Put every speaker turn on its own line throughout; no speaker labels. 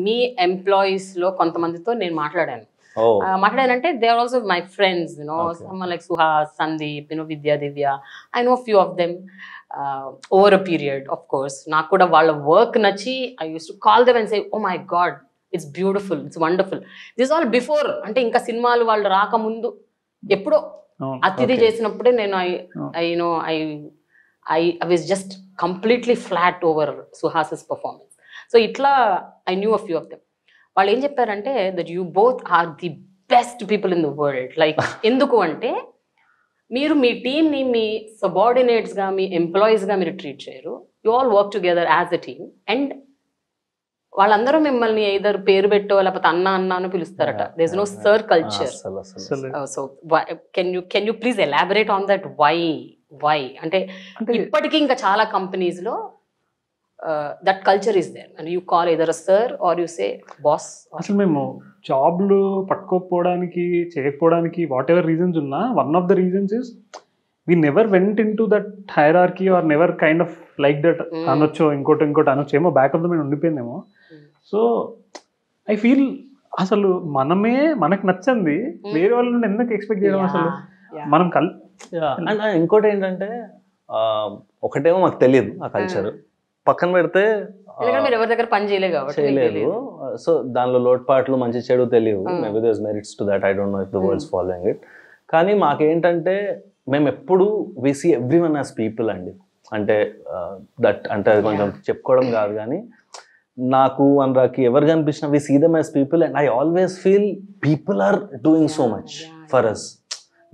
మీ ఎంప్లాయీస్లో కొంతమందితో నేను మాట్లాడాను. మాట్లాడానంటే they are also my friends, someone like Suhas, Sandeep, Vidya, Divya. I know a few of them over a period, of course. నాకు కూడా వాళ్ళ work నచ్చి I used to call them and say, oh my god, it's beautiful, it's wonderful. This is all before, అంటే ఇంకా సినిమాలు వాళ్ళు రాకముందు ఎప్పుడో అతిథి చేసినప్పుడే నేను I was just completely flat over Suhas's performance. So itla I knew a few of them. వాళ్ళు ఏం చెప్పారంటే that you both are the best people in the world. Like ఎందుకు అంటే మీరు మీ టీమ్ని మీ సబార్డినేట్స్గా మీ ఎంప్లాయీస్గా మీరు ట్రీట్ చేయరు. You all work together as a team. And వాళ్ళందరూ మిమ్మల్ని ఏదర్ పేరు పెట్టో లేకపోతే అన్న అని పిలుస్తారట. There is no sir culture. So can you please elaborate on that why అంటే ఇప్పటికీ ఇంకా చాలా కంపెనీస్లో that culture is there and you call either a sir or you say boss.
అసలు మేము జాబ్లు పట్టుకోకపోవడానికి చేయకపోవడానికి వాట్ ఎవర్ రీజన్స్ ఉన్నా one of the reasons is we never went into that hierarchy or never kind of like that అనొచ్చో ఇంకోటి అనొచ్చేమో back of the mind ఉండిపోయిందేమో. So I feel అసలు మనకు నచ్చంది వేరే వాళ్ళ నుండి ఎందుకు ఎక్స్పెక్ట్ చేయడం అసలు మనం
అండ్ ఇంకోటి ఏంటంటే ఒకటేమో మాకు తెలియదు ఆ కల్చర్, పక్కన పెడితే
ఎవరి దగ్గర పని చేయలేదు.
సో దానిలో లోట్పాట్లు మంచి చెడు తెలియదు. Maybe there is merits to that. I don't know if the world is following it. కానీ మాకేంటంటే మేము ఎప్పుడు we see everyone as people అండి. అంటే దట్ అంటే అది కొంచెం చెప్పుకోవడం కాదు కానీ నాకు అనురాకి ఎవరు కనిపించినా we see them as people. And I always feel people are doing so much for us.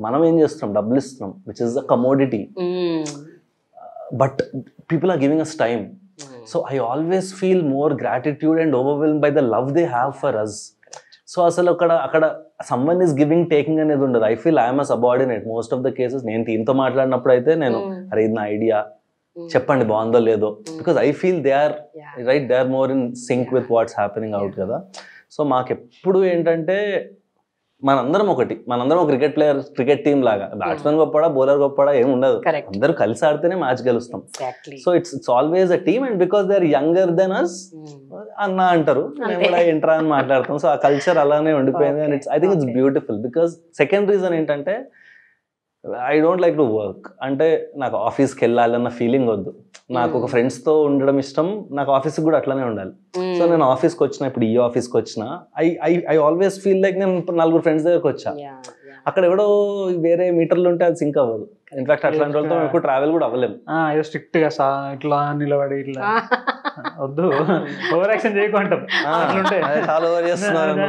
మనం ఏం చేస్తున్నాం, డబ్బులు ఇస్తున్నాం, which is the commodity. But people are giving us time. So I always feel more gratitude and overwhelmed by the love they have for us. So అసలు అక్కడ someone is giving taking అనేది ఉండదు. I feel I am a subordinate most of the cases. నేను టీంతో మాట్లాడినప్పుడు అయితే నేను అరే ఇది నా ఐడియా చెప్పండి బాగుందో లేదో, because I feel they are right, they are more in sync with what's happening out కదా. సో మాకెప్పుడు ఏంటంటే మనందరం ఒక క్రికెట్ టీమ్ లాగా. బ్యాట్స్మెన్ గొప్పడా బౌలర్ గొప్పడా ఏమి ఉండదు, అందరూ కలిసి ఆడితేనే మ్యాచ్ గెలుస్తాం. So it's always a team. And because they are younger then us అన్న అంటారు, మేము కూడా ఇంట్రా అని మాట్లాడతాం. సో ఆ కల్చర్ అలానే ఉండిపోయింది. And I think it's beautiful. Because second reason ఏంటంటే I don't like to work. అంటే నాకు ఆఫీస్కి వెళ్ళాలన్న ఫీలింగ్ వద్దు. నాకు ఒక ఫ్రెండ్స్తో ఉండడం ఇష్టం, నాకు ఆఫీస్కి కూడా అట్లానే ఉండాలి. సో నేను ఆఫీస్కి వచ్చిన, ఇప్పుడు ఈ ఆఫీస్కి వచ్చిన ఐ ఆల్వేస్ ఫీల్ లైక్ నేను 4 ఫ్రెండ్స్ దగ్గరకు వచ్చా. అక్కడ ఎవడో వేరే మీటర్లు ఉంటే అది సింక్ అవ్వదు. ఇన్ఫాక్ట్ అట్లాంటి వాళ్ళతో ఎక్కువ ట్రావెల్ కూడా అవ్వలేము.
ఏదో స్ట్రిక్ట్ గా ఇట్లా నిలబడి ఇట్లా వద్దు, ఓవర్ యాక్షన్ చేయకుంటాం.
చాలా ఓవర్ చేస్తున్నారు.